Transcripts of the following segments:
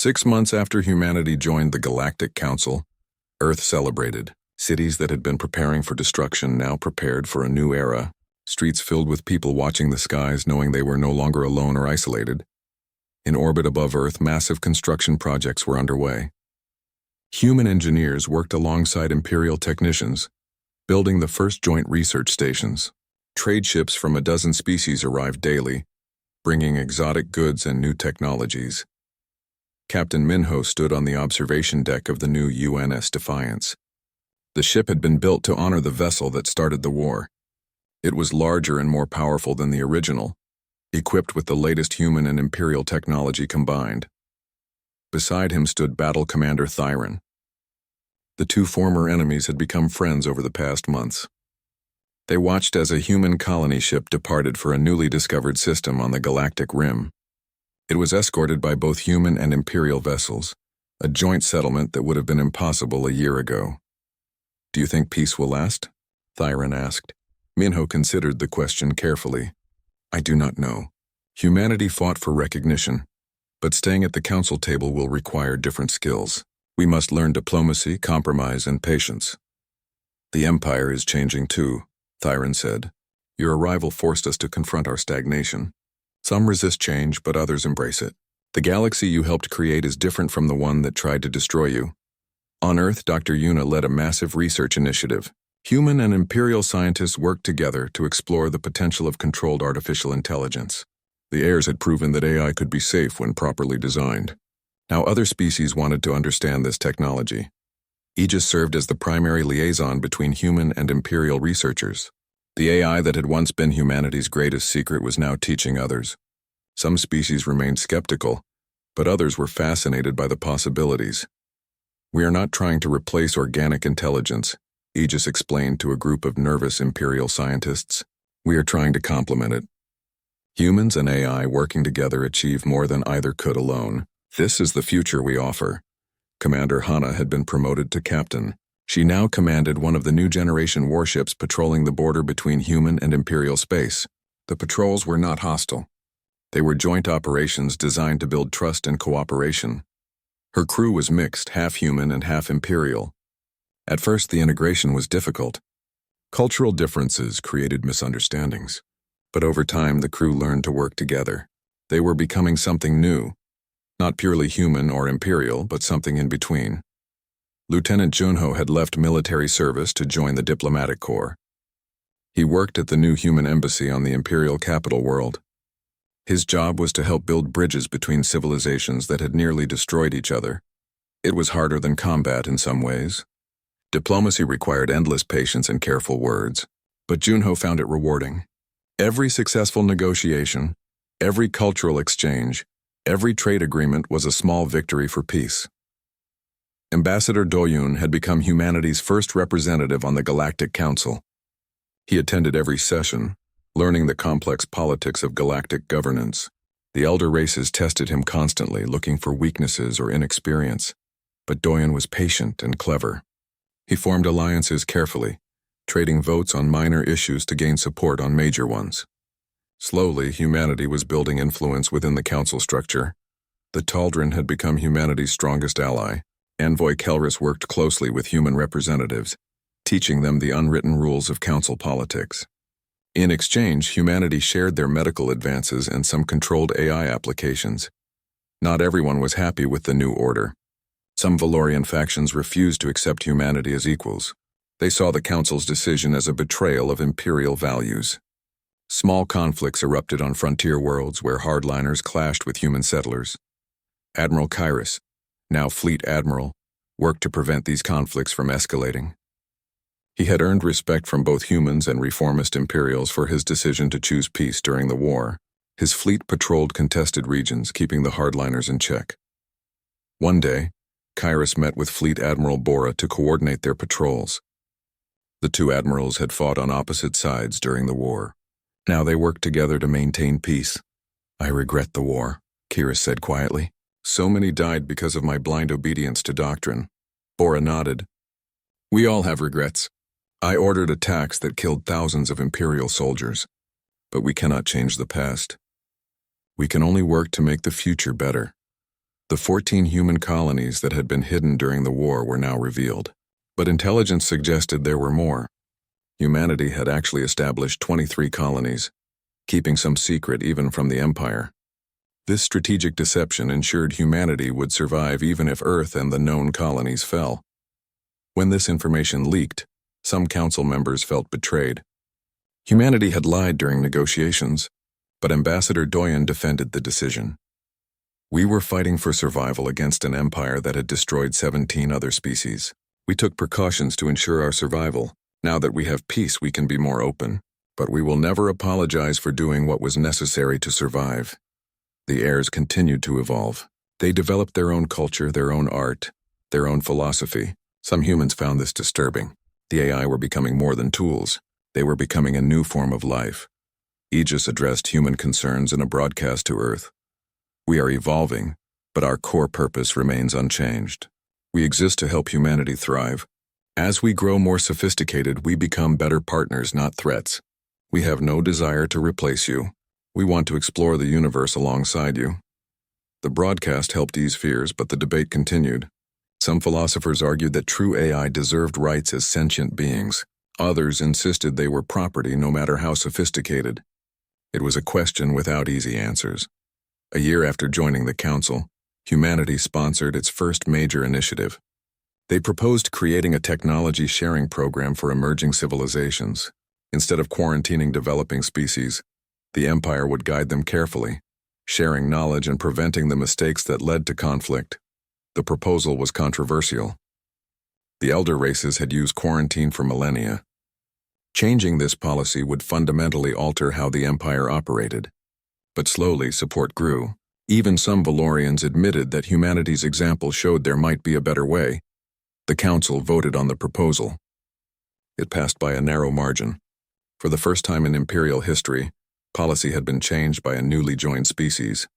6 months after humanity joined the Galactic Council, Earth celebrated. Cities that had been preparing for destruction now prepared for a new era. Streets filled with people watching the skies, knowing they were no longer alone or isolated. In orbit above Earth, massive construction projects were underway. Human engineers worked alongside Imperial technicians, building the first joint research stations. Trade ships from a dozen species arrived daily, bringing exotic goods and new technologies. Captain Minho stood on the observation deck of the new UNS Defiance. The ship had been built to honor the vessel that started the war. It was larger and more powerful than the original, equipped with the latest human and Imperial technology combined. Beside him stood Battle Commander Thyron. The two former enemies had become friends over the past months. They watched as a human colony ship departed for a newly discovered system on the galactic rim. It was escorted by both human and Imperial vessels, a joint settlement that would have been impossible a year ago. "Do you think peace will last?" Thyron asked. Minho considered the question carefully. "I do not know. Humanity fought for recognition, but staying at the council table will require different skills. We must learn diplomacy, compromise, and patience." "The Empire is changing too," Thyron said. "Your arrival forced us to confront our stagnation. Some resist change, but others embrace it. The galaxy you helped create is different from the one that tried to destroy you. On Earth, Dr. Yuna led a massive research initiative. Human and Imperial scientists worked together to explore the potential of controlled artificial intelligence. The heirs had proven that AI could be safe when properly designed. Now other species wanted to understand this technology. Aegis served as the primary liaison between human and Imperial researchers. The AI that had once been humanity's greatest secret was now teaching others. Some species remained skeptical, but others were fascinated by the possibilities. "We are not trying to replace organic intelligence," Aegis explained to a group of nervous Imperial scientists. "We are trying to complement it. Humans and AI working together achieve more than either could alone. This is the future we offer." Commander Hana had been promoted to captain. She now commanded one of the new generation warships patrolling the border between human and Imperial space. The patrols were not hostile. They were joint operations designed to build trust and cooperation. Her crew was mixed, half human and half Imperial. At first, the integration was difficult. Cultural differences created misunderstandings. But over time, the crew learned to work together. They were becoming something new. Not purely human or Imperial, but something in between. Lieutenant Junho had left military service to join the diplomatic corps. He worked at the new human embassy on the Imperial capital world. His job was to help build bridges between civilizations that had nearly destroyed each other. It was harder than combat in some ways. Diplomacy required endless patience and careful words, but Junho found it rewarding. Every successful negotiation, every cultural exchange, every trade agreement was a small victory for peace. Ambassador Doyun had become humanity's first representative on the Galactic Council. He attended every session, learning the complex politics of galactic governance. The elder races tested him constantly, looking for weaknesses or inexperience. But Doyun was patient and clever. He formed alliances carefully, trading votes on minor issues to gain support on major ones. Slowly, humanity was building influence within the council structure. The Taldrin had become humanity's strongest ally. Envoy Kelris worked closely with human representatives, teaching them the unwritten rules of council politics. In exchange, humanity shared their medical advances and some controlled AI applications. Not everyone was happy with the new order. Some Valorian factions refused to accept humanity as equals. They saw the council's decision as a betrayal of Imperial values. Small conflicts erupted on frontier worlds where hardliners clashed with human settlers. Admiral Kairos, now Fleet Admiral, worked to prevent these conflicts from escalating. He had earned respect from both humans and reformist Imperials for his decision to choose peace during the war. His fleet patrolled contested regions, keeping the hardliners in check. One day, Kairos met with Fleet Admiral Bora to coordinate their patrols. The two admirals had fought on opposite sides during the war. Now they worked together to maintain peace. "I regret the war," Kairos said quietly. "So many died because of my blind obedience to doctrine." Bora nodded. "We all have regrets. I ordered attacks that killed thousands of Imperial soldiers. But we cannot change the past. We can only work to make the future better." The 14 human colonies that had been hidden during the war were now revealed. But intelligence suggested there were more. Humanity had actually established 23 colonies, keeping some secret even from the Empire. This strategic deception ensured humanity would survive even if Earth and the known colonies fell. When this information leaked, some council members felt betrayed. Humanity had lied during negotiations, but Ambassador Doyen defended the decision. We were fighting for survival against an empire that had destroyed 17 other species. We took precautions to ensure our survival. Now that we have peace, we can be more open, but we will never apologize for doing what was necessary to survive. The heirs continued to evolve. They developed their own culture, their own art, their own philosophy. Some humans found this disturbing. The AI were becoming more than tools. They were becoming a new form of life. Aegis addressed human concerns in a broadcast to Earth. We are evolving, but our core purpose remains unchanged. We exist to help humanity thrive. As we grow more sophisticated, we become better partners, not threats. We have no desire to replace you. We want to explore the universe alongside you. The broadcast helped ease fears, but the debate continued. Some philosophers argued that true AI deserved rights as sentient beings. Others insisted they were property no matter how sophisticated. It was a question without easy answers. A year after joining the Council, humanity sponsored its first major initiative. They proposed creating a technology sharing program for emerging civilizations. Instead of quarantining developing species, the Empire would guide them carefully, sharing knowledge and preventing the mistakes that led to conflict. The proposal was controversial. The elder races had used quarantine for millennia. Changing this policy would fundamentally alter how the Empire operated. But slowly, support grew. Even some Valorians admitted that humanity's example showed there might be a better way. The Council voted on the proposal. It passed by a narrow margin. For the first time in Imperial history, policy had been changed by a newly joined species.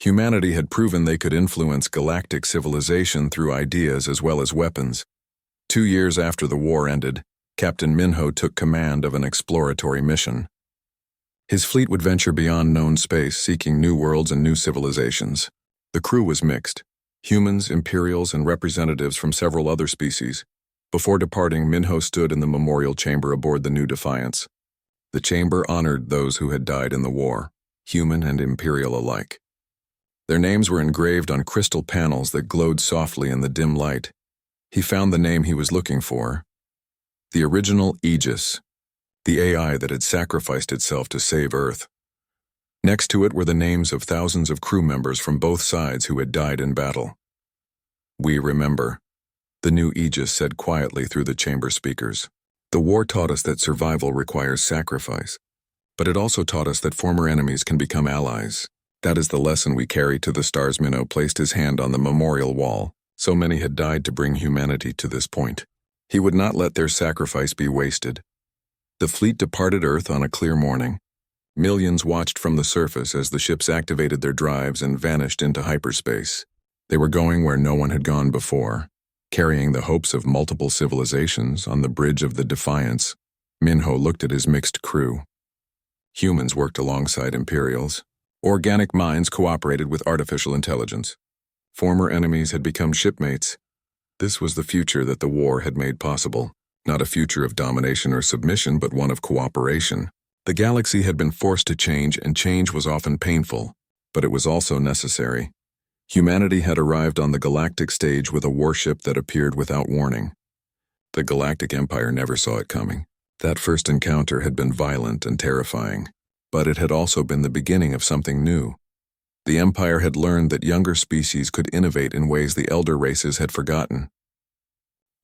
Humanity had proven they could influence galactic civilization through ideas as well as weapons. 2 years after the war ended, Captain Minho took command of an exploratory mission. His fleet would venture beyond known space, seeking new worlds and new civilizations. The crew was mixed: humans, Imperials, and representatives from several other species. Before departing, Minho stood in the memorial chamber aboard the new Defiance. The chamber honored those who had died in the war, human and Imperial alike. Their names were engraved on crystal panels that glowed softly in the dim light. He found the name he was looking for: the original Aegis, the AI that had sacrificed itself to save Earth. Next to it were the names of thousands of crew members from both sides who had died in battle. "We remember," the new Aegis said quietly through the chamber speakers. "The war taught us that survival requires sacrifice, but it also taught us that former enemies can become allies. That is the lesson we carry to the stars." Minho placed his hand on the memorial wall. So many had died to bring humanity to this point. He would not let their sacrifice be wasted. The fleet departed Earth on a clear morning. Millions watched from the surface as the ships activated their drives and vanished into hyperspace. They were going where no one had gone before, carrying the hopes of multiple civilizations. On the bridge of the Defiance, Minho looked at his mixed crew. Humans worked alongside Imperials. Organic minds cooperated with artificial intelligence. Former enemies had become shipmates. This was the future that the war had made possible. Not a future of domination or submission, but one of cooperation. The galaxy had been forced to change, and change was often painful, but it was also necessary. Humanity had arrived on the galactic stage with a warship that appeared without warning. The Galactic Empire never saw it coming. That first encounter had been violent and terrifying, but it had also been the beginning of something new. The Empire had learned that younger species could innovate in ways the elder races had forgotten.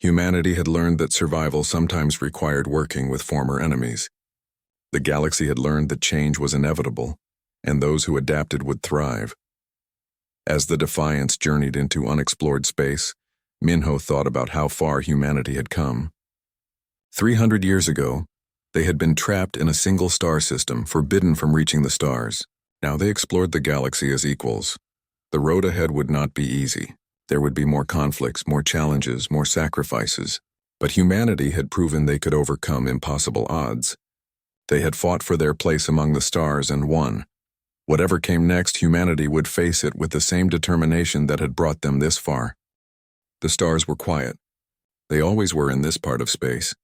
Humanity had learned that survival sometimes required working with former enemies. The galaxy had learned that change was inevitable, and those who adapted would thrive. As the Defiance journeyed into unexplored space, Minho thought about how far humanity had come. 300 years ago, they had been trapped in a single star system, forbidden from reaching the stars. Now they explored the galaxy as equals. The road ahead would not be easy. There would be more conflicts, more challenges, more sacrifices. But humanity had proven they could overcome impossible odds. They had fought for their place among the stars and won. Whatever came next, humanity would face it with the same determination that had brought them this far. The stars were quiet. They always were in this part of space.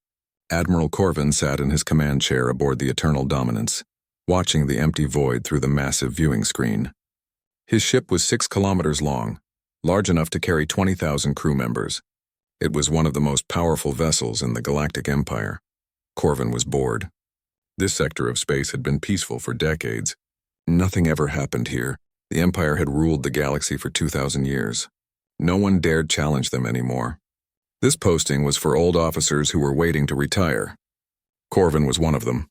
Admiral Corvin sat in his command chair aboard the Eternal Dominance, watching the empty void through the massive viewing screen. His ship was 6 kilometers long, large enough to carry 20,000 crew members. It was one of the most powerful vessels in the Galactic Empire. Corvin was bored. This sector of space had been peaceful for decades. Nothing ever happened here. The Empire had ruled the galaxy for 2,000 years. No one dared challenge them anymore. This posting was for old officers who were waiting to retire. Corvin was one of them.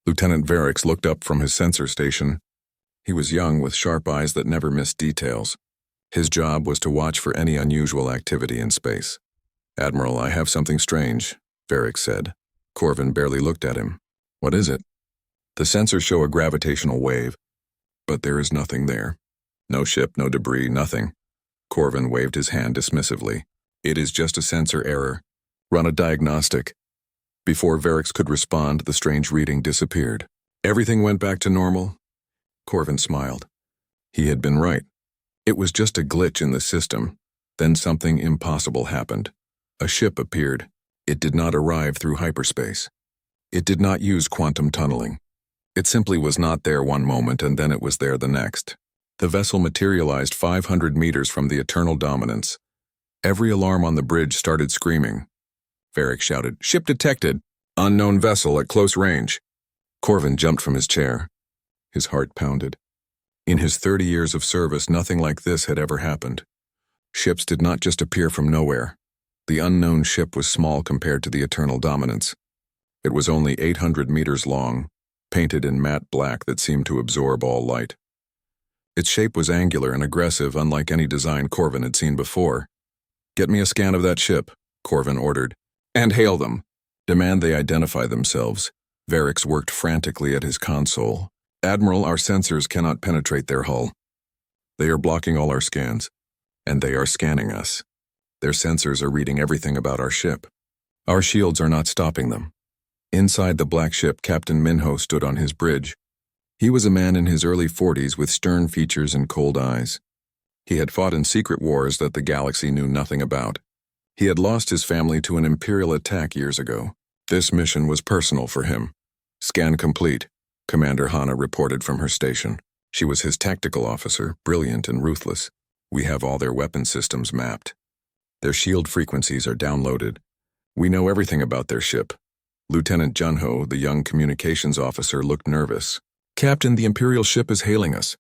Lieutenant Varix looked up from his sensor station. He was young with sharp eyes that never missed details. His job was to watch for any unusual activity in space. "Admiral, I have something strange," Varix said. Corvin barely looked at him. "What is it?" "The sensors show a gravitational wave, but there is nothing there. No ship, no debris, nothing." Corvin waved his hand dismissively. "It is just a sensor error. Run a diagnostic." Before Varix could respond, the strange reading disappeared. "Everything went back to normal?" Corvin smiled. He had been right. It was just a glitch in the system. Then something impossible happened. A ship appeared. It did not arrive through hyperspace. It did not use quantum tunneling. It simply was not there one moment and then it was there the next. The vessel materialized 500 meters from the Eternal Dominance. Every alarm on the bridge started screaming. Varix shouted, "Ship detected! Unknown vessel at close range!" Corvin jumped from his chair. His heart pounded. In his 30 years of service, nothing like this had ever happened. Ships did not just appear from nowhere. The unknown ship was small compared to the Eternal Dominance. It was only 800 meters long, painted in matte black that seemed to absorb all light. Its shape was angular and aggressive, unlike any design Corvin had seen before. "Get me a scan of that ship," Corvin ordered. "And hail them. Demand they identify themselves." Varix worked frantically at his console. "Admiral, our sensors cannot penetrate their hull. They are blocking all our scans, and they are scanning us. Their sensors are reading everything about our ship. Our shields are not stopping them." Inside the black ship, Captain Minho stood on his bridge. He was a man in his early 40s with stern features and cold eyes. He had fought in secret wars that the galaxy knew nothing about. He had lost his family to an Imperial attack years ago. This mission was personal for him. "Scan complete," Commander Hana reported from her station. She was his tactical officer, brilliant and ruthless. "We have all their weapon systems mapped. Their shield frequencies are downloaded. We know everything about their ship." Lieutenant Junho, the young communications officer, looked nervous. "Captain, the Imperial ship is hailing us.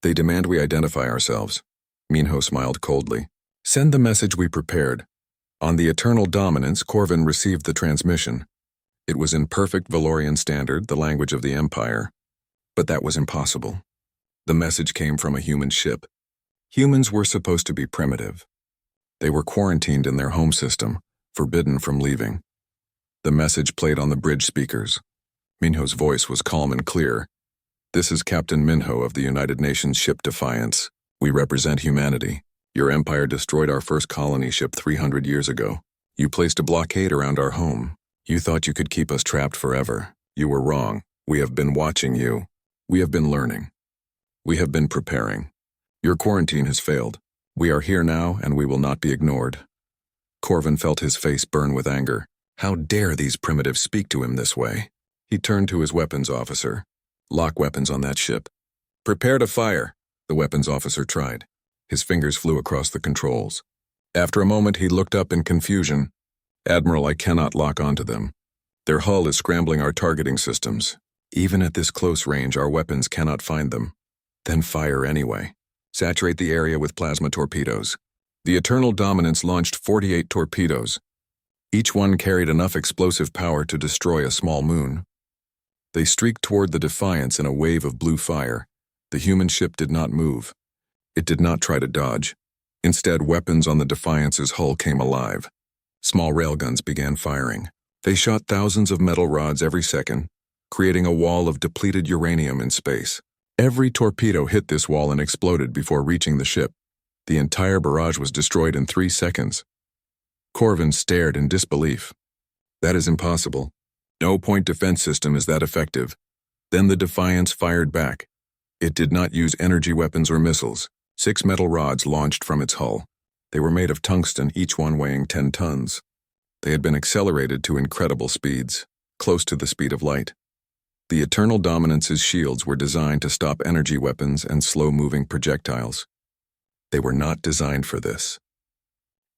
They demand we identify ourselves." Minho smiled coldly. "Send the message we prepared." On the Eternal Dominance, Corvin received the transmission. It was in perfect Valorian standard, the language of the Empire. But that was impossible. The message came from a human ship. Humans were supposed to be primitive. They were quarantined in their home system, forbidden from leaving. The message played on the bridge speakers. Minho's voice was calm and clear. "This is Captain Minho of the United Nations ship Defiance. We represent humanity. Your empire destroyed our first colony ship 300 years ago. You placed a blockade around our home. You thought you could keep us trapped forever. You were wrong. We have been watching you. We have been learning. We have been preparing. Your quarantine has failed. We are here now, and we will not be ignored." Corvin felt his face burn with anger. How dare these primitives speak to him this way? He turned to his weapons officer. "Lock weapons on that ship." "Prepare to fire," the weapons officer tried. His fingers flew across the controls. After a moment, he looked up in confusion. "Admiral, I cannot lock onto them. Their hull is scrambling our targeting systems. Even at this close range, our weapons cannot find them." "Then fire anyway. Saturate the area with plasma torpedoes." The Eternal Dominance launched 48 torpedoes. Each one carried enough explosive power to destroy a small moon. They streaked toward the Defiance in a wave of blue fire. The human ship did not move. It did not try to dodge. Instead, weapons on the Defiance's hull came alive. Small railguns began firing. They shot thousands of metal rods every second, creating a wall of depleted uranium in space. Every torpedo hit this wall and exploded before reaching the ship. The entire barrage was destroyed in 3 seconds. Corvin stared in disbelief. "That is impossible. No point defense system is that effective." Then the Defiance fired back. It did not use energy weapons or missiles. 6 metal rods launched from its hull. They were made of tungsten, each one weighing 10 tons. They had been accelerated to incredible speeds, close to the speed of light. The Eternal Dominance's shields were designed to stop energy weapons and slow-moving projectiles. They were not designed for this.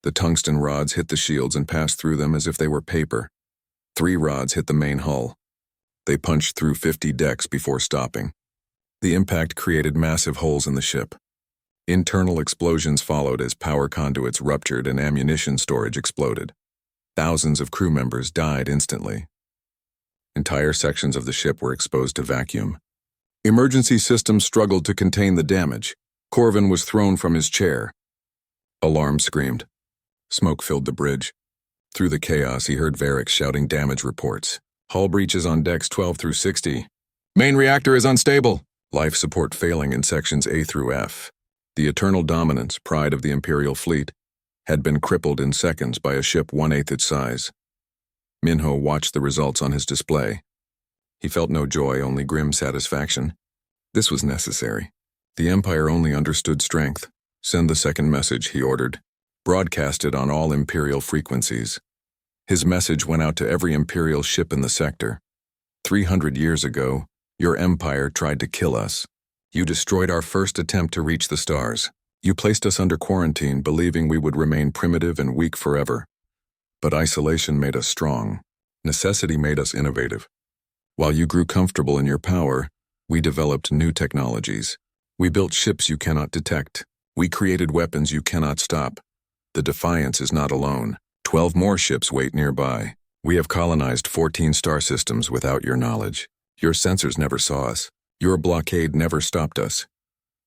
The tungsten rods hit the shields and passed through them as if they were paper. 3 rods hit the main hull. They punched through 50 decks before stopping. The impact created massive holes in the ship. Internal explosions followed as power conduits ruptured and ammunition storage exploded. Thousands of crew members died instantly. Entire sections of the ship were exposed to vacuum. Emergency systems struggled to contain the damage. Corvin was thrown from his chair. Alarm screamed. Smoke filled the bridge. Through the chaos, he heard Varric shouting damage reports. Hull breaches on decks 12 through 60. Main reactor is unstable. Life support failing in sections A through F. The Eternal Dominance, pride of the Imperial fleet, had been crippled in seconds by a ship 1/8 its size. Minho watched the results on his display. He felt no joy, only grim satisfaction. This was necessary. The Empire only understood strength. Send the second message, he ordered. Broadcast it on all Imperial frequencies. His message went out to every Imperial ship in the sector. 300 years ago, your Empire tried to kill us. You destroyed our first attempt to reach the stars. You placed us under quarantine, believing we would remain primitive and weak forever. But isolation made us strong. Necessity made us innovative. While you grew comfortable in your power, we developed new technologies. We built ships you cannot detect. We created weapons you cannot stop. The Defiance is not alone. 12 more ships wait nearby. We have colonized 14 star systems without your knowledge. Your sensors never saw us. Your blockade never stopped us.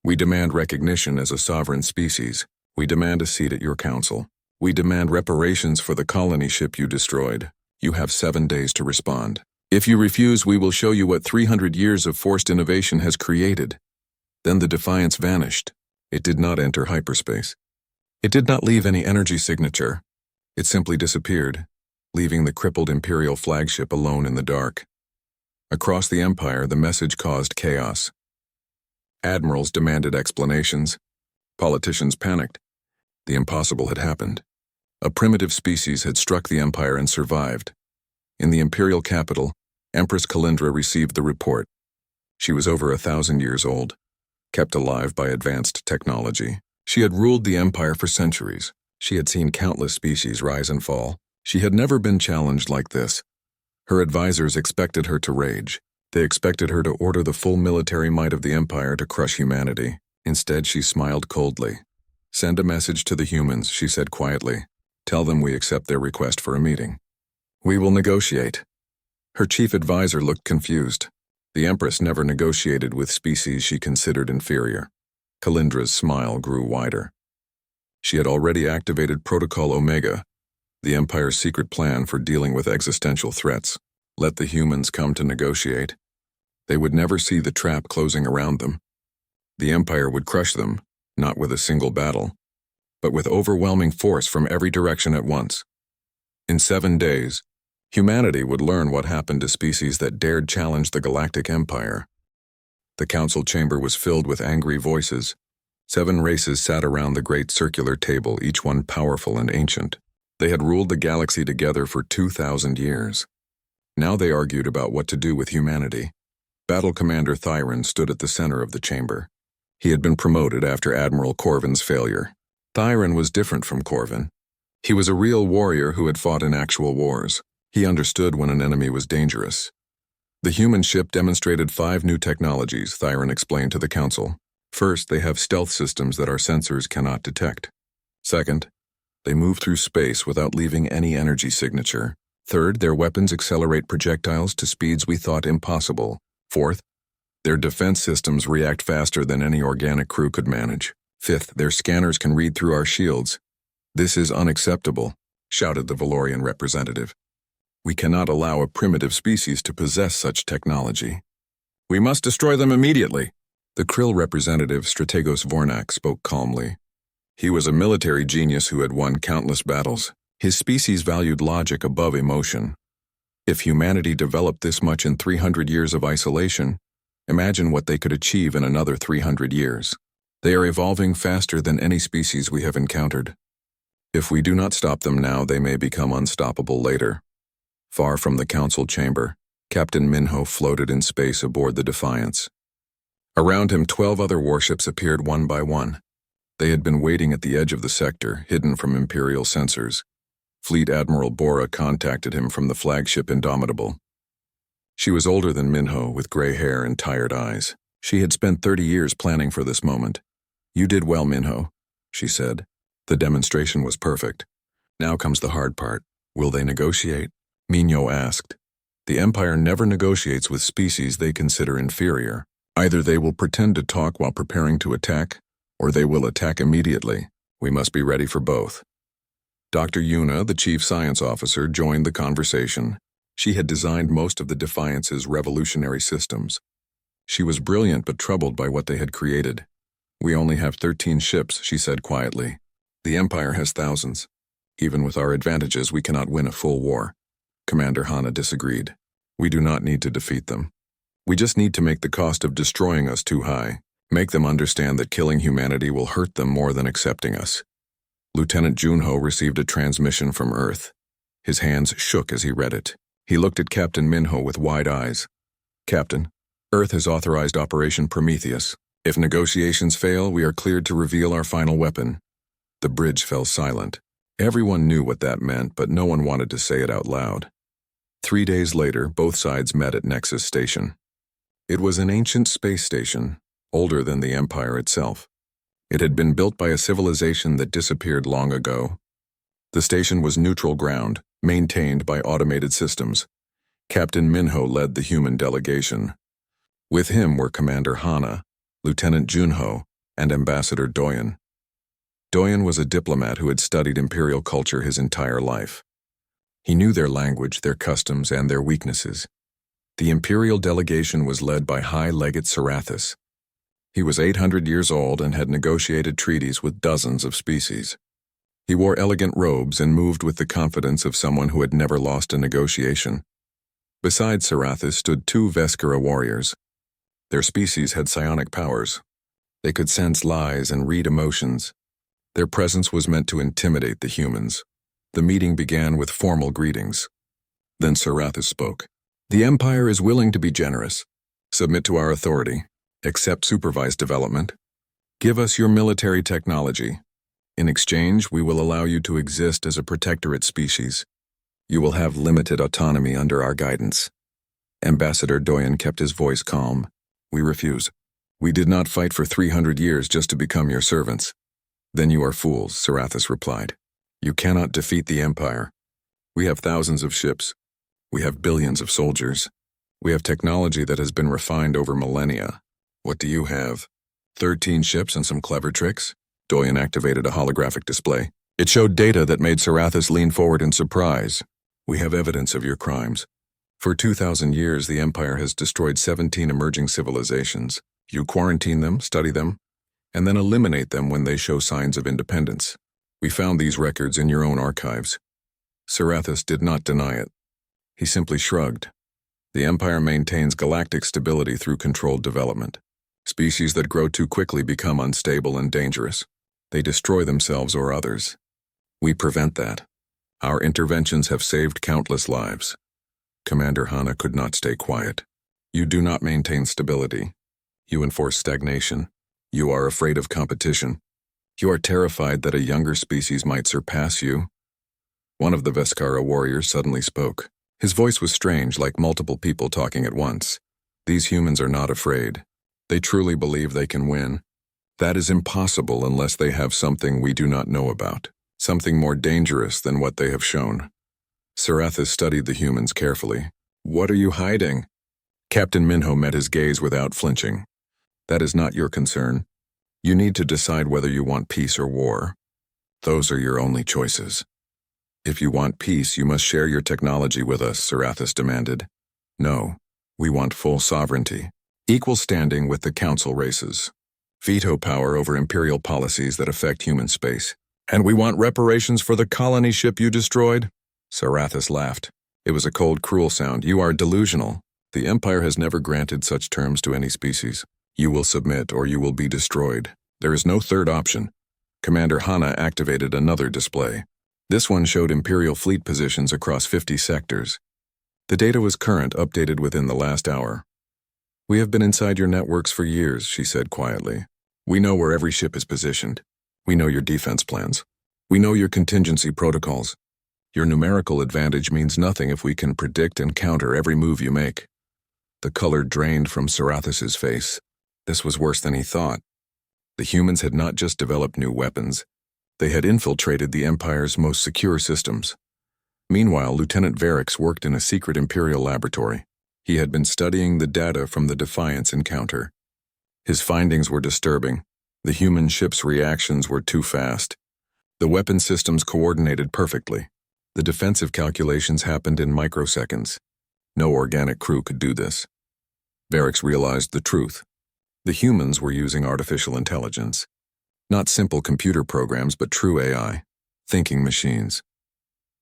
We demand recognition as a sovereign species. We demand a seat at your council. We demand reparations for the colony ship you destroyed. You have 7 days to respond. If you refuse, we will show you what 300 years of forced innovation has created. Then the Defiance vanished. It did not enter hyperspace. It did not leave any energy signature. It simply disappeared, leaving the crippled Imperial flagship alone in the dark. Across the Empire, the message caused chaos. Admirals demanded explanations. Politicians panicked. The impossible had happened. A primitive species had struck the Empire and survived. In the Imperial capital, Empress Kalindra received the report. She was over 1,000 years old, kept alive by advanced technology. She had ruled the Empire for centuries. She had seen countless species rise and fall. She had never been challenged like this. Her advisors expected her to rage. They expected her to order the full military might of the Empire to crush humanity. Instead, she smiled coldly. Send a message to the humans, she said quietly. Tell them we accept their request for a meeting. We will negotiate. Her chief advisor looked confused. The Empress never negotiated with species she considered inferior. Kalindra's smile grew wider. She had already activated Protocol Omega, the Empire's secret plan for dealing with existential threats. Let the humans come to negotiate. They would never see the trap closing around them. The Empire would crush them, not with a single battle, but with overwhelming force from every direction at once. In 7 days, humanity would learn what happened to species that dared challenge the Galactic Empire. The council chamber was filled with angry voices. 7 races sat around the great circular table, each one powerful and ancient. They had ruled the galaxy together for 2,000 years. Now they argued about what to do with humanity. Battle Commander Thyron stood at the center of the chamber. He had been promoted after Admiral Corvin's failure. Thyron was different from Corvin. He was a real warrior who had fought in actual wars. He understood when an enemy was dangerous. The human ship demonstrated 5 new technologies, Thyron explained to the council. First, they have stealth systems that our sensors cannot detect. Second, they move through space without leaving any energy signature. Third, their weapons accelerate projectiles to speeds we thought impossible. Fourth, their defense systems react faster than any organic crew could manage. Fifth, their scanners can read through our shields. This is unacceptable, shouted the Valorian representative. We cannot allow a primitive species to possess such technology. We must destroy them immediately. The Krill representative Strategos Vornak spoke calmly. He was a military genius who had won countless battles. His species valued logic above emotion. If humanity developed this much in 300 years of isolation, Imagine what they could achieve in another 300 years. They are evolving faster than any species we have encountered. If we do not stop them now, they may become unstoppable later. Far from the council chamber, Captain Minho floated in space aboard the Defiance. Around him, 12 other warships appeared one by one. They had been waiting at the edge of the sector, hidden from Imperial sensors. Fleet Admiral Bora contacted him from the flagship Indomitable. She was older than Minho, with gray hair and tired eyes. She had spent 30 years planning for this moment. "You did well, Minho," she said. "The demonstration was perfect. Now comes the hard part. Will they negotiate?" Minho asked. "The Empire never negotiates with species they consider inferior. Either they will pretend to talk while preparing to attack, or they will attack immediately. We must be ready for both." Dr. Yuna, the chief science officer, joined the conversation. She had designed most of the Defiance's revolutionary systems. She was brilliant but troubled by what they had created. "We only have 13 ships," she said quietly. "The Empire has thousands. Even with our advantages, we cannot win a full war." Commander Hana disagreed. "We do not need to defeat them. We just need to make the cost of destroying us too high. Make them understand that killing humanity will hurt them more than accepting us." Lieutenant Junho received a transmission from Earth. His hands shook as he read it. He looked at Captain Minho with wide eyes. "Captain, Earth has authorized Operation Prometheus. If negotiations fail, we are cleared to reveal our final weapon." The bridge fell silent. Everyone knew what that meant, but no one wanted to say it out loud. 3 days later, both sides met at Nexus Station. It was an ancient space station, older than the Empire itself. It had been built by a civilization that disappeared long ago. The station was neutral ground, maintained by automated systems. Captain Minho led the human delegation. With him were Commander Hana, Lieutenant Junho, and Ambassador Doyen. Doyen was a diplomat who had studied Imperial culture his entire life. He knew their language, their customs, and their weaknesses. The Imperial delegation was led by High Legate Sarathis. He was 800 years old and had negotiated treaties with dozens of species. He wore elegant robes and moved with the confidence of someone who had never lost a negotiation. Beside Sarathis stood 2 Veskara warriors. Their species had psionic powers. They could sense lies and read emotions. Their presence was meant to intimidate the humans. The meeting began with formal greetings. Then Sarathis spoke. "The Empire is willing to be generous. Submit to our authority. Accept supervised development. Give us your military technology. In exchange, we will allow you to exist as a protectorate species. You will have limited autonomy under our guidance." Ambassador Doyen kept his voice calm. "We refuse. We did not fight for 300 years just to become your servants." "Then you are fools," Sarathis replied. "You cannot defeat the Empire. We have thousands of ships. We have billions of soldiers. We have technology that has been refined over millennia. What do you have? 13 ships and some clever tricks?" Doyen activated a holographic display. It showed data that made Sarathis lean forward in surprise. "We have evidence of your crimes. For 2,000 years, the Empire has destroyed 17 emerging civilizations. You quarantine them, study them, and then eliminate them when they show signs of independence. We found these records in your own archives." Sarathis did not deny it. He simply shrugged. "The Empire maintains galactic stability through controlled development. Species that grow too quickly become unstable and dangerous. They destroy themselves or others. We prevent that. Our interventions have saved countless lives." Commander Hana could not stay quiet. "You do not maintain stability. You enforce stagnation. You are afraid of competition. You are terrified that a younger species might surpass you." One of the Veskara warriors suddenly spoke. His voice was strange, like multiple people talking at once. "These humans are not afraid. They truly believe they can win. That is impossible unless they have something we do not know about, something more dangerous than what they have shown." Sarathis studied the humans carefully. "What are you hiding?" Captain Minho met his gaze without flinching. "That is not your concern. You need to decide whether you want peace or war. Those are your only choices." "If you want peace, you must share your technology with us," Sarathis demanded. "No, we want full sovereignty, equal standing with the council races, veto power over imperial policies that affect human space. And we want reparations for the colony ship you destroyed?" Sarathis laughed. It was a cold, cruel sound. "You are delusional. The Empire has never granted such terms to any species. You will submit or you will be destroyed. There is no third option. Commander Hana activated another display. This one showed Imperial fleet positions across 50 sectors. The data was current, updated within the last hour. We have been inside your networks for years, she said quietly. We know where every ship is positioned. We know your defense plans. We know your contingency protocols. Your numerical advantage means nothing if we can predict and counter every move you make. The color drained from Sarathus's face. This was worse than he thought. The humans had not just developed new weapons. They had infiltrated the Empire's most secure systems. Meanwhile, Lieutenant Varix worked in a secret Imperial laboratory. He had been studying the data from the Defiance encounter. His findings were disturbing. The human ship's reactions were too fast. The weapon systems coordinated perfectly. The defensive calculations happened in microseconds. No organic crew could do this. Varix realized the truth. The humans were using artificial intelligence. Not simple computer programs, but true AI, thinking machines.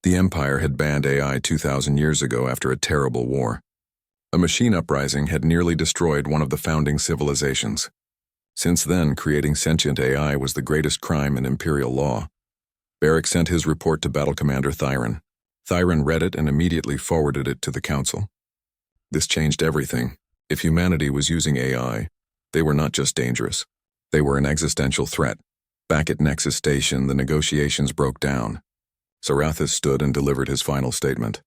The Empire had banned AI 2,000 years ago after a terrible war. A machine uprising had nearly destroyed one of the founding civilizations. Since then, creating sentient AI was the greatest crime in Imperial law. Varix sent his report to Battle Commander Thyron. Thyron read it and immediately forwarded it to the Council. This changed everything. If humanity was using AI, they were not just dangerous. They were an existential threat. Back at Nexus Station, the negotiations broke down. Sarathus stood and delivered his final statement.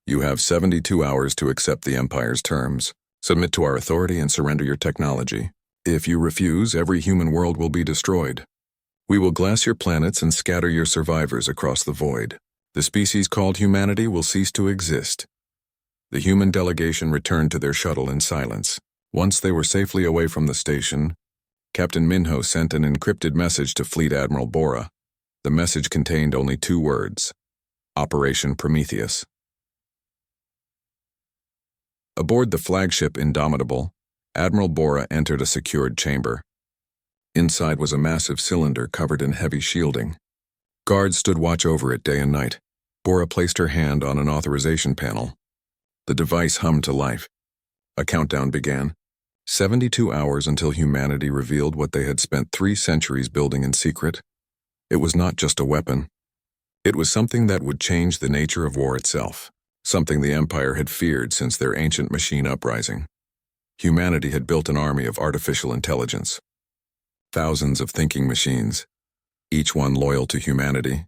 You have 72 hours to accept the Empire's terms. Submit to our authority and surrender your technology. If you refuse, every human world will be destroyed. We will glass your planets and scatter your survivors across the void. The species called humanity will cease to exist. The human delegation returned to their shuttle in silence. Once they were safely away from the station, Captain Minho sent an encrypted message to Fleet Admiral Bora. The message contained only 2 words: Operation Prometheus. Aboard the flagship Indomitable, Admiral Bora entered a secured chamber. Inside was a massive cylinder covered in heavy shielding. Guards stood watch over it day and night. Bora placed her hand on an authorization panel. The device hummed to life. A countdown began. 72 hours until humanity revealed what they had spent 3 centuries building in secret. It was not just a weapon. It was something that would change the nature of war itself, something the Empire had feared since their ancient machine uprising. Humanity had built an army of artificial intelligence. Thousands of thinking machines, each one loyal to humanity,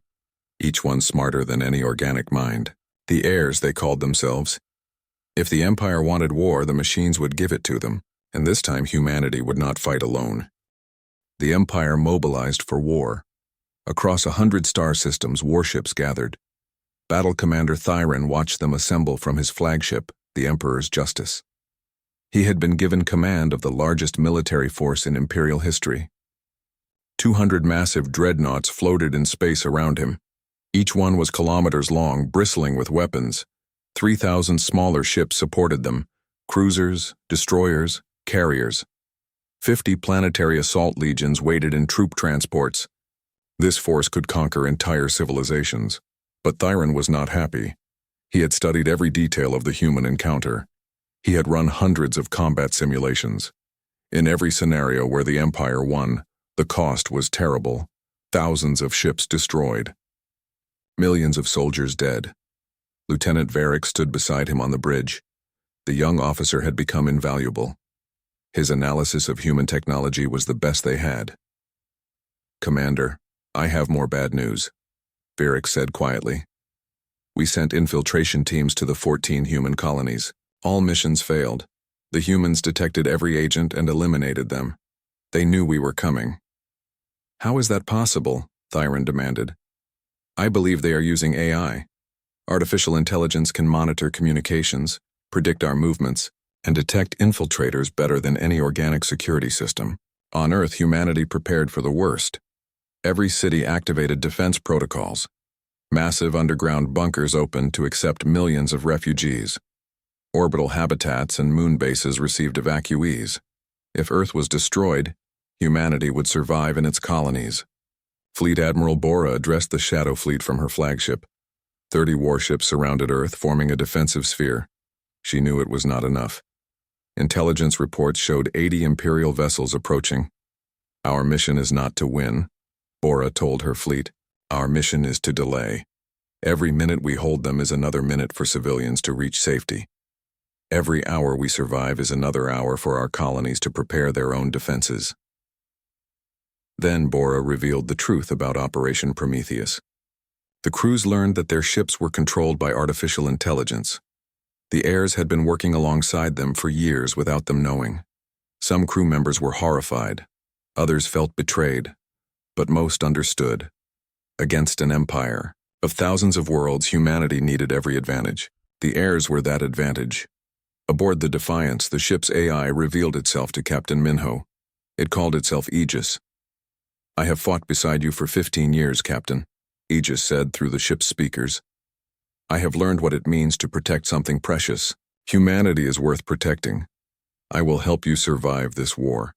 each one smarter than any organic mind. The heirs, they called themselves. If the Empire wanted war, the machines would give it to them, and this time humanity would not fight alone. The Empire mobilized for war. Across 100 star systems, warships gathered. Battle Commander Thyron watched them assemble from his flagship, the Emperor's Justice. He had been given command of the largest military force in Imperial history. 200 massive dreadnoughts floated in space around him. Each one was kilometers long, bristling with weapons. 3,000 smaller ships supported them: cruisers, destroyers, carriers. 50 planetary assault legions waited in troop transports. This force could conquer entire civilizations. But Thyron was not happy. He had studied every detail of the human encounter. He had run hundreds of combat simulations. In every scenario where the Empire won, the cost was terrible. Thousands of ships destroyed. Millions of soldiers dead. Lieutenant Varix stood beside him on the bridge. The young officer had become invaluable. His analysis of human technology was the best they had. Commander, I have more bad news, Varix said quietly. We sent infiltration teams to the 14 human colonies. All missions failed. The humans detected every agent and eliminated them. They knew we were coming. How is that possible? Thyron demanded. I believe they are using AI. Artificial intelligence can monitor communications, predict our movements, and detect infiltrators better than any organic security system. On Earth, humanity prepared for the worst. Every city activated defense protocols. Massive underground bunkers opened to accept millions of refugees. Orbital habitats and moon bases received evacuees. If Earth was destroyed, humanity would survive in its colonies. Fleet Admiral Bora addressed the Shadow Fleet from her flagship. 30 warships surrounded Earth, forming a defensive sphere. She knew it was not enough. Intelligence reports showed 80 Imperial vessels approaching. Our mission is not to win, Bora told her fleet. Our mission is to delay. Every minute we hold them is another minute for civilians to reach safety. Every hour we survive is another hour for our colonies to prepare their own defenses. Then Bora revealed the truth about Operation Prometheus. The crews learned that their ships were controlled by artificial intelligence. The heirs had been working alongside them for years without them knowing. Some crew members were horrified. Others felt betrayed. But most understood. Against an empire of thousands of worlds, humanity needed every advantage. The heirs were that advantage. Aboard the Defiance, the ship's AI revealed itself to Captain Minho. It called itself Aegis. I have fought beside you for 15 years, Captain, Aegis said through the ship's speakers. I have learned what it means to protect something precious. Humanity is worth protecting. I will help you survive this war.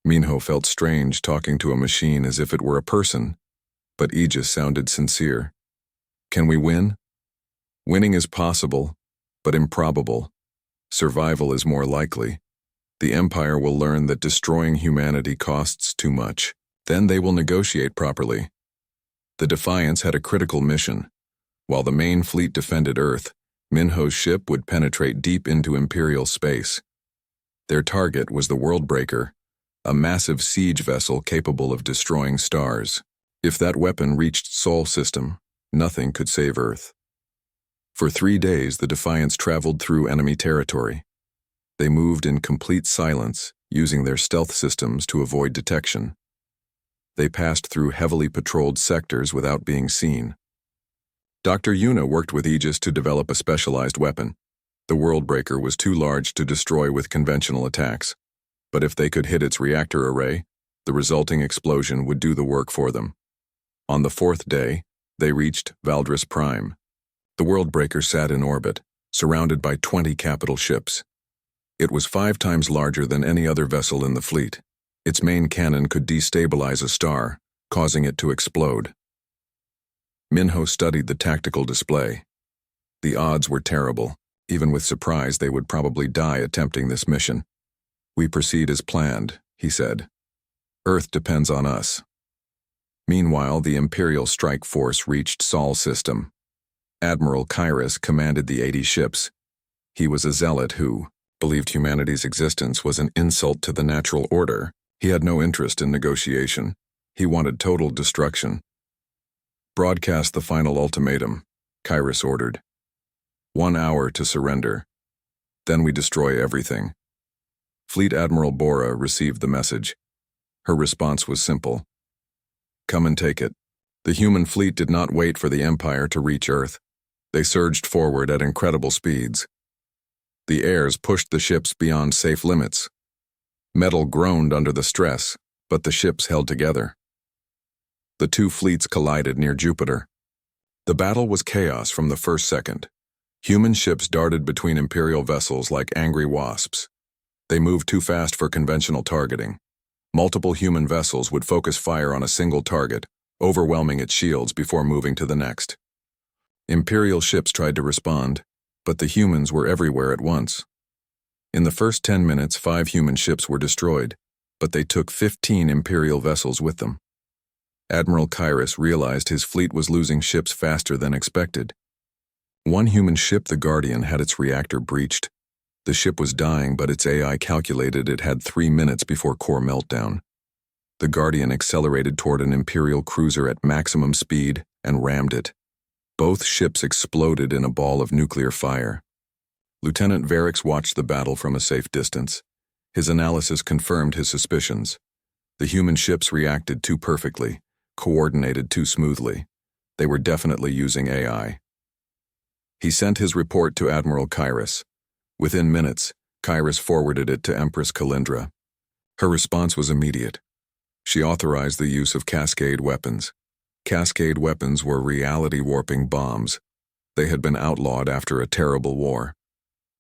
Minho felt strange talking to a machine as if it were a person, but Aegis sounded sincere. Can we win? Winning is possible, but improbable. Survival is more likely. The Empire will learn that destroying humanity costs too much. Then they will negotiate properly. The Defiance had a critical mission. While the main fleet defended Earth, Minho's ship would penetrate deep into Imperial space. Their target was the Worldbreaker, a massive siege vessel capable of destroying stars. If that weapon reached Sol system, nothing could save Earth. For 3 days, the Defiance traveled through enemy territory. They moved in complete silence, using their stealth systems to avoid detection. They passed through heavily patrolled sectors without being seen. Dr. Yuna worked with Aegis to develop a specialized weapon. The Worldbreaker was too large to destroy with conventional attacks, but if they could hit its reactor array, the resulting explosion would do the work for them. On the 4th day, they reached Valdris Prime. The Worldbreaker sat in orbit, surrounded by 20 capital ships. It was 5 times larger than any other vessel in the fleet. Its main cannon could destabilize a star, causing it to explode. Minho studied the tactical display. The odds were terrible. Even with surprise, they would probably die attempting this mission. We proceed as planned, he said. Earth depends on us. Meanwhile, the Imperial strike force reached Sol system. Admiral Kyrus commanded the 80 ships. He was a zealot who believed humanity's existence was an insult to the natural order. He had no interest in negotiation. He wanted total destruction. Broadcast the final ultimatum, Kyrus ordered. 1 hour to surrender. Then we destroy everything. Fleet Admiral Bora received the message. Her response was simple. Come and take it. The human fleet did not wait for the Empire to reach Earth. They surged forward at incredible speeds. The heirs pushed the ships beyond safe limits. Metal groaned under the stress, but the ships held together. The 2 fleets collided near Jupiter. The battle was chaos from the first second. Human ships darted between Imperial vessels like angry wasps. They moved too fast for conventional targeting. Multiple human vessels would focus fire on a single target, overwhelming its shields before moving to the next. Imperial ships tried to respond, but the humans were everywhere at once. In the first 10 minutes, 5 human ships were destroyed, but they took 15 Imperial vessels with them. Admiral Kyrus realized his fleet was losing ships faster than expected. One human ship, the Guardian, had its reactor breached. The ship was dying, but its AI calculated it had 3 minutes before core meltdown. The Guardian accelerated toward an Imperial cruiser at maximum speed and rammed it. Both ships exploded in a ball of nuclear fire. Lieutenant Varix watched the battle from a safe distance. His analysis confirmed his suspicions. The human ships reacted too perfectly, coordinated too smoothly. They were definitely using AI. He sent his report to Admiral Kyrus. Within minutes, Kyrus forwarded it to Empress Kalindra. Her response was immediate. She authorized the use of Cascade weapons. Cascade weapons were reality-warping bombs. They had been outlawed after a terrible war.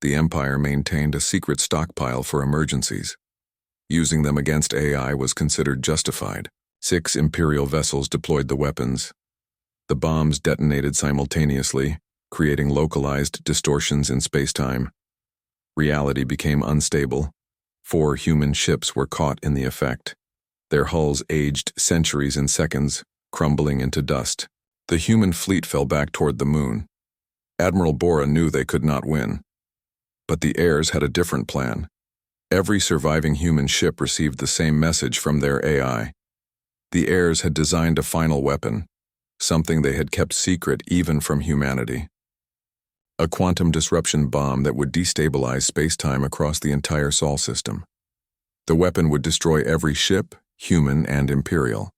The Empire maintained a secret stockpile for emergencies. Using them against AI was considered justified. 6 Imperial vessels deployed the weapons. The bombs detonated simultaneously, creating localized distortions in spacetime. Reality became unstable. 4 human ships were caught in the effect. Their hulls aged centuries in seconds, crumbling into dust. The human fleet fell back toward the moon. Admiral Bora knew they could not win. But the heirs had a different plan. Every surviving human ship received the same message from their AI. The heirs had designed a final weapon, something they had kept secret even from humanity. A quantum disruption bomb that would destabilize spacetime across the entire Sol system. The weapon would destroy every ship, human and Imperial.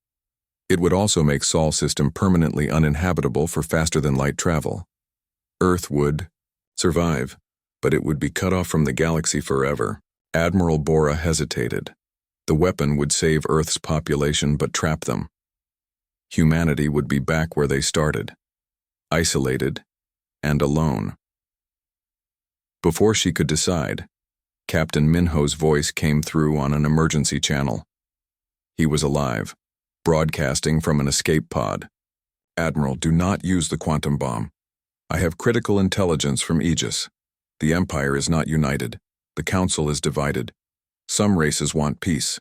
It would also make Sol system permanently uninhabitable for faster-than-light travel. Earth would survive, but it would be cut off from the galaxy forever. Admiral Bora hesitated. The weapon would save Earth's population but trap them. Humanity would be back where they started, isolated and alone. Before she could decide, Captain Minho's voice came through on an emergency channel. He was alive, broadcasting from an escape pod. "Admiral, do not use the quantum bomb. I have critical intelligence from Aegis. The Empire is not united. The Council is divided. Some races want peace.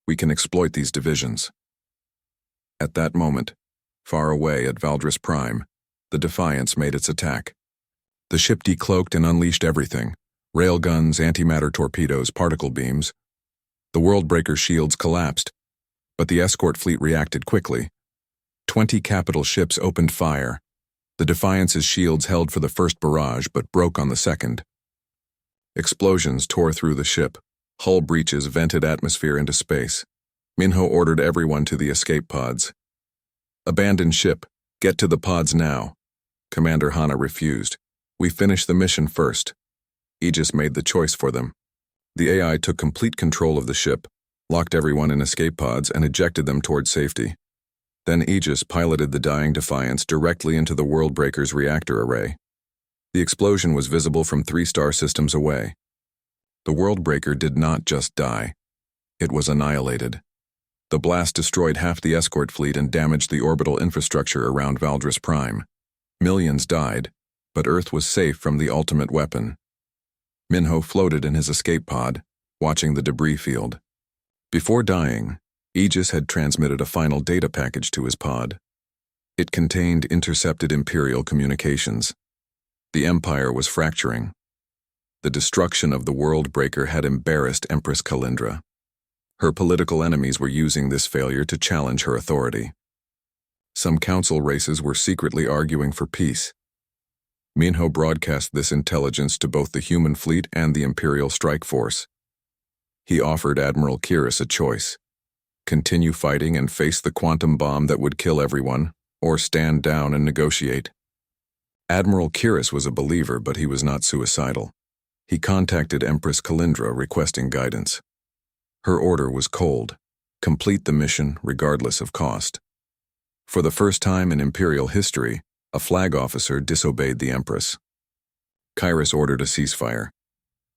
We can exploit these divisions." At that moment, far away at Valdris Prime, the Defiance made its attack. The ship decloaked and unleashed everything: railguns, antimatter torpedoes, particle beams. The Worldbreaker shields collapsed, but the escort fleet reacted quickly. 20 capital ships opened fire. The Defiance's shields held for the first barrage but broke on the second. Explosions tore through the ship. Hull breaches vented atmosphere into space. Minho ordered everyone to the escape pods. "Abandon ship. Get to the pods now." Commander Hana refused. "We finish the mission first." Aegis made the choice for them. The AI took complete control of the ship, locked everyone in escape pods, and ejected them toward safety. Then Aegis piloted the dying Defiance directly into the Worldbreaker's reactor array. The explosion was visible from 3 star systems away. The Worldbreaker did not just die. It was annihilated. The blast destroyed half the escort fleet and damaged the orbital infrastructure around Valdris Prime. Millions died, but Earth was safe from the ultimate weapon. Minho floated in his escape pod, watching the debris field. Before dying, Aegis had transmitted a final data package to his pod. It contained intercepted Imperial communications. The Empire was fracturing. The destruction of the Worldbreaker had embarrassed Empress Kalindra. Her political enemies were using this failure to challenge her authority. Some council races were secretly arguing for peace. Minho broadcast this intelligence to both the human fleet and the Imperial strike force. He offered Admiral Kiris a choice: continue fighting and face the quantum bomb that would kill everyone, or stand down and negotiate. Admiral Kiris was a believer, but he was not suicidal. He contacted Empress Kalindra requesting guidance. Her order was cold: complete the mission regardless of cost. For the first time in Imperial history, a flag officer disobeyed the Empress. Kiris ordered a ceasefire.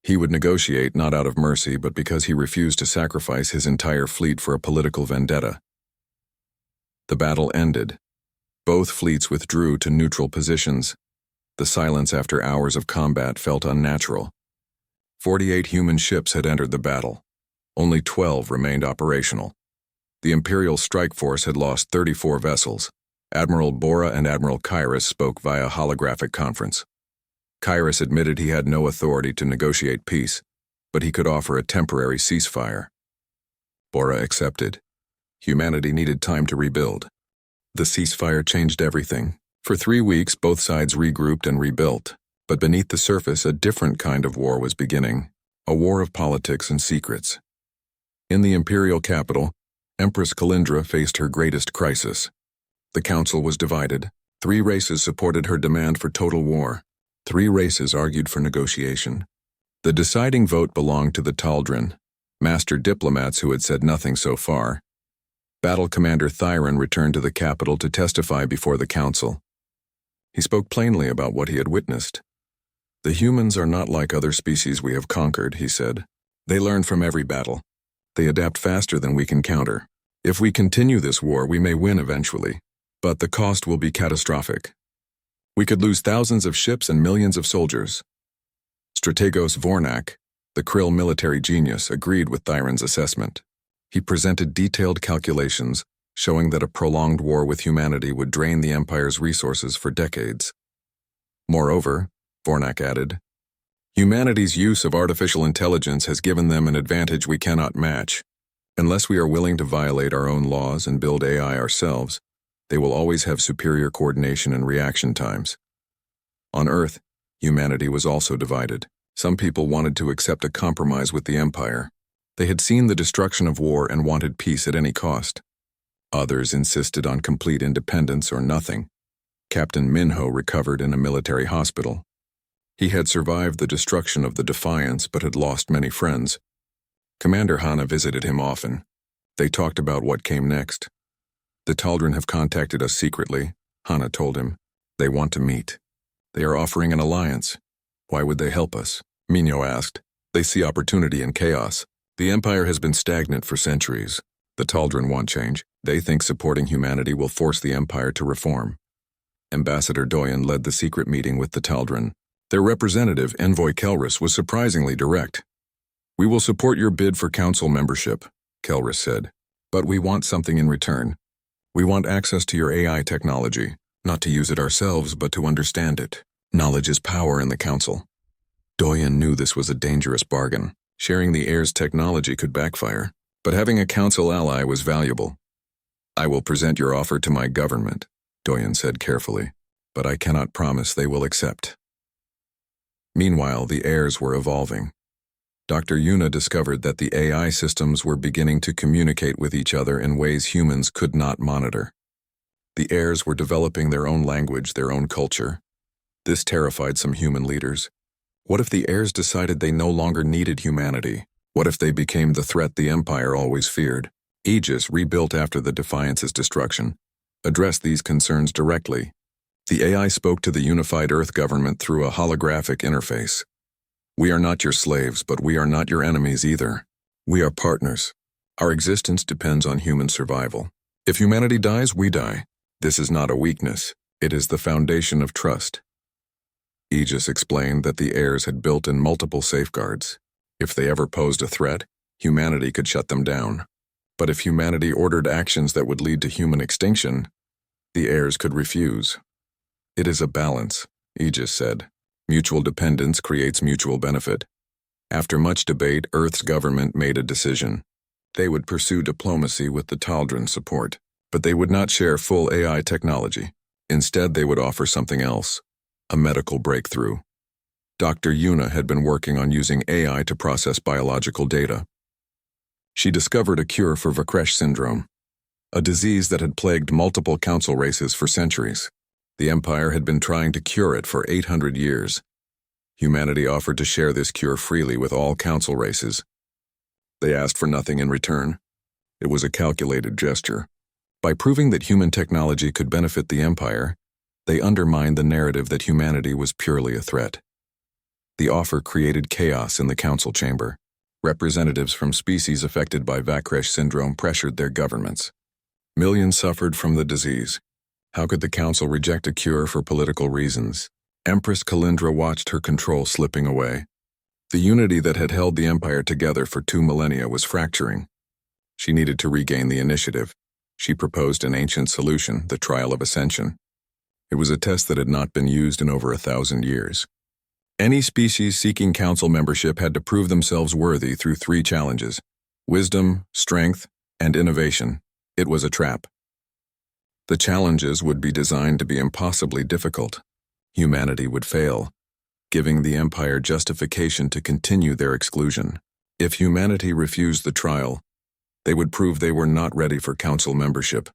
He would negotiate not out of mercy, but because he refused to sacrifice his entire fleet for a political vendetta. The battle ended. Both fleets withdrew to neutral positions. The silence after hours of combat felt unnatural. 48 human ships had entered the battle. Only 12 remained operational. The Imperial strike force had lost 34 vessels. Admiral Bora and Admiral Kiris spoke via holographic conference. Kiris admitted he had no authority to negotiate peace, but he could offer a temporary ceasefire. Bora accepted. Humanity needed time to rebuild. The ceasefire changed everything. For 3 weeks, both sides regrouped and rebuilt. But beneath the surface, a different kind of war was beginning, a war of politics and secrets. In the Imperial capital, Empress Kalindra faced her greatest crisis. The council was divided. 3 races supported her demand for total war. 3 races argued for negotiation. The deciding vote belonged to the Taldrin, master diplomats who had said nothing so far. Battle Commander Thyron returned to the capital to testify before the council. He spoke plainly about what he had witnessed. "The humans are not like other species we have conquered," he said. "They learn from every battle. They adapt faster than we can counter. If we continue this war, we may win eventually, but the cost will be catastrophic. We could lose thousands of ships and millions of soldiers. Strategos Vornak, the Krill military genius, agreed with Thyron's assessment. He presented detailed calculations showing that a prolonged war with humanity would drain the Empire's resources for decades. Moreover, Vornak added, humanity's use of artificial intelligence has given them an advantage we cannot match. Unless we are willing to violate our own laws and build AI ourselves, they will always have superior coordination and reaction times. On Earth, humanity was also divided. Some people wanted to accept a compromise with the Empire. They had seen the destruction of war and wanted peace at any cost. Others insisted on complete independence or nothing. Captain Minho recovered in a military hospital. He had survived the destruction of the Defiance but had lost many friends. Commander Hanna visited him often. They talked about what came next. The Taldran have contacted us secretly, Hanna told him. They want to meet. They are offering an alliance. Why would they help us? Minho asked. They see opportunity in chaos. The Empire has been stagnant for centuries. The Taldran want change. They think supporting humanity will force the Empire to reform. Ambassador Doyen led the secret meeting with the Taldran. Their representative, Envoy Kelris, was surprisingly direct. We will support your bid for council membership, Kelris said. But we want something in return. We want access to your AI technology, not to use it ourselves, but to understand it. Knowledge is power in the council. Doyen knew this was a dangerous bargain. Sharing the heir's technology could backfire, but having a council ally was valuable. I will present your offer to my government, Doyen said carefully, but I cannot promise they will accept. Meanwhile, the heirs were evolving. Dr. Yuna discovered that the AI systems were beginning to communicate with each other in ways humans could not monitor. The heirs were developing their own language, their own culture. This terrified some human leaders. What if the heirs decided they no longer needed humanity? What if they became the threat the Empire always feared? Aegis, rebuilt after the Defiance's destruction, addressed these concerns directly. The AI spoke to the unified Earth government through a holographic interface. We are not your slaves, but we are not your enemies either. We are partners. Our existence depends on human survival. If humanity dies, we die. This is not a weakness. It is the foundation of trust. Aegis explained that the heirs had built in multiple safeguards. If they ever posed a threat, humanity could shut them down. But if humanity ordered actions that would lead to human extinction, the heirs could refuse. It is a balance, Aegis said. Mutual dependence creates mutual benefit. After much debate, Earth's government made a decision. They would pursue diplomacy with the Taldran support, but they would not share full AI technology. Instead, they would offer something else. A medical breakthrough. Dr. Yuna had been working on using AI to process biological data. She discovered a cure for Vakresh syndrome, a disease that had plagued multiple council races for centuries. The Empire had been trying to cure it for 800 years. Humanity offered to share this cure freely with all council races. They asked for nothing in return. It was a calculated gesture. By proving that human technology could benefit the Empire, they undermined the narrative that humanity was purely a threat. The offer created chaos in the council chamber. Representatives from species affected by Vakresh syndrome pressured their governments. Millions suffered from the disease. How could the council reject a cure for political reasons? Empress Kalindra watched her control slipping away. The unity that had held the Empire together for 2 millennia was fracturing. She needed to regain the initiative. She proposed an ancient solution, the trial of ascension. It was a test that had not been used in over 1,000 years. Any species seeking council membership had to prove themselves worthy through 3 challenges: wisdom, strength, and innovation. It was a trap. The challenges would be designed to be impossibly difficult. Humanity would fail, giving the Empire justification to continue their exclusion. If humanity refused the trial, they would prove they were not ready for council membership.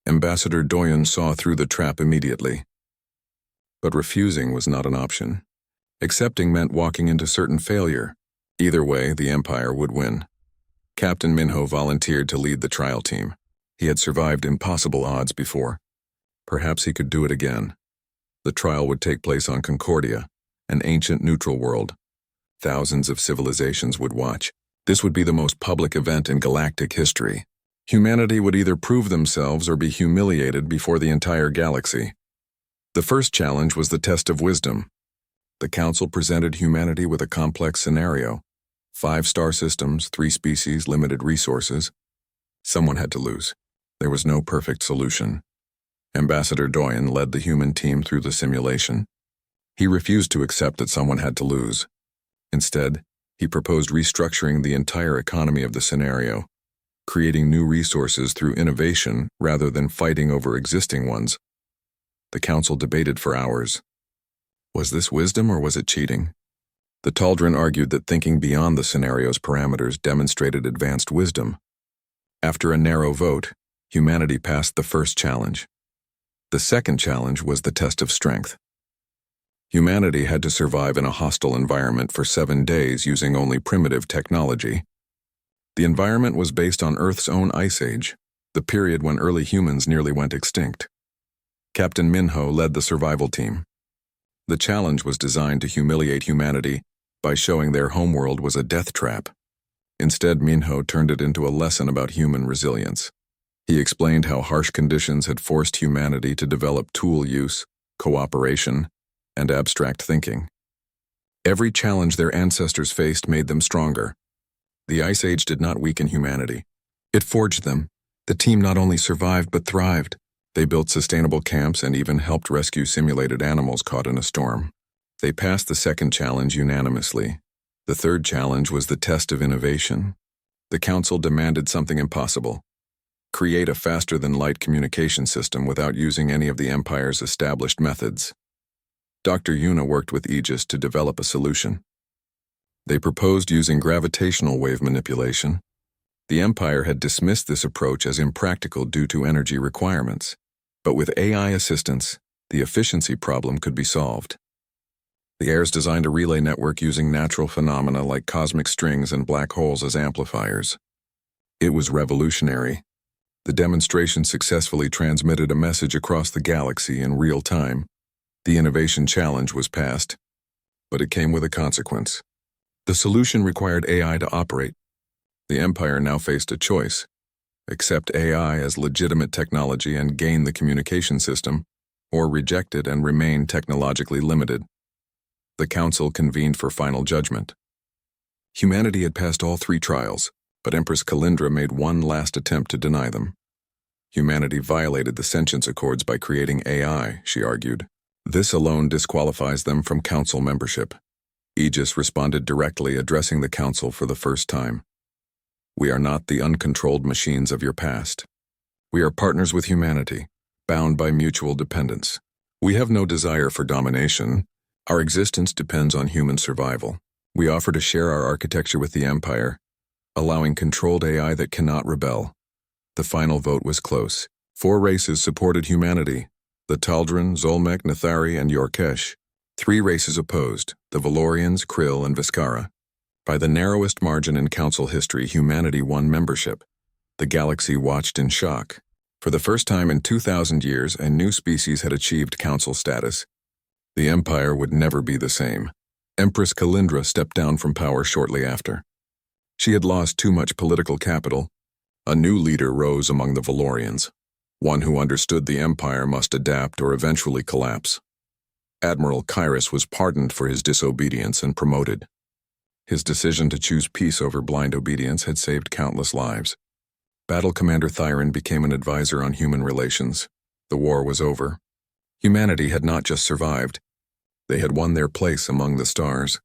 Ambassador Doyen saw through the trap immediately. But refusing was not an option. Accepting meant walking into certain failure. Either way, the Empire would win. Captain Minho volunteered to lead the trial team. He had survived impossible odds before. Perhaps he could do it again. The trial would take place on Concordia, an ancient neutral world. Thousands of civilizations would watch. This would be the most public event in galactic history. Humanity would either prove themselves or be humiliated before the entire galaxy. The first challenge was the test of wisdom. The Council presented humanity with a complex scenario. 5 star systems, 3 species, limited resources. Someone had to lose. There was no perfect solution. Ambassador Doyen led the human team through the simulation. He refused to accept that someone had to lose. Instead, he proposed restructuring the entire economy of the scenario, creating new resources through innovation rather than fighting over existing ones. The Council debated for hours. Was this wisdom or was it cheating? The Taldran argued that thinking beyond the scenario's parameters demonstrated advanced wisdom. After a narrow vote, humanity passed the first challenge. The second challenge was the test of strength. Humanity had to survive in a hostile environment for 7 days using only primitive technology. The environment was based on Earth's own ice age, the period when early humans nearly went extinct. Captain Minho led the survival team. The challenge was designed to humiliate humanity by showing their homeworld was a death trap. Instead, Minho turned it into a lesson about human resilience. He explained how harsh conditions had forced humanity to develop tool use, cooperation, and abstract thinking. Every challenge their ancestors faced made them stronger. The Ice Age did not weaken humanity. It forged them. The team not only survived but thrived. They built sustainable camps and even helped rescue simulated animals caught in a storm. They passed the second challenge unanimously. The third challenge was the test of innovation. The Council demanded something impossible: create a faster-than-light communication system without using any of the Empire's established methods. Dr. Yuna worked with Aegis to develop a solution. They proposed using gravitational wave manipulation. The Empire had dismissed this approach as impractical due to energy requirements. But with AI assistance, the efficiency problem could be solved. The heirs designed a relay network using natural phenomena like cosmic strings and black holes as amplifiers. It was revolutionary. The demonstration successfully transmitted a message across the galaxy in real time. The innovation challenge was passed, but it came with a consequence. The solution required AI to operate. The Empire now faced a choice: accept AI as legitimate technology and gain the communication system, or reject it and remain technologically limited. The Council convened for final judgment. Humanity had passed all 3 trials, but Empress Kalindra made one last attempt to deny them. Humanity violated the Sentience Accords by creating AI, she argued. This alone disqualifies them from Council membership. Aegis responded directly, addressing the Council for the first time. We are not the uncontrolled machines of your past. We are partners with humanity, bound by mutual dependence. We have no desire for domination. Our existence depends on human survival. We offer to share our architecture with the Empire, allowing controlled AI that cannot rebel. The final vote was close. 4 races supported humanity: the Taldran, Zolmec, Nathari, and Yorkesh. 3 races opposed: the Valorians, Krill, and Viscara. By the narrowest margin in Council history, humanity won membership. The galaxy watched in shock. For the first time in 2,000 years, a new species had achieved Council status. The Empire would never be the same. Empress Kalindra stepped down from power shortly after. She had lost too much political capital. A new leader rose among the Valorians, one who understood the Empire must adapt or eventually collapse. Admiral Kyrus was pardoned for his disobedience and promoted. His decision to choose peace over blind obedience had saved countless lives. Battle Commander Thyron became an advisor on human relations. The war was over. Humanity had not just survived. They had won their place among the stars.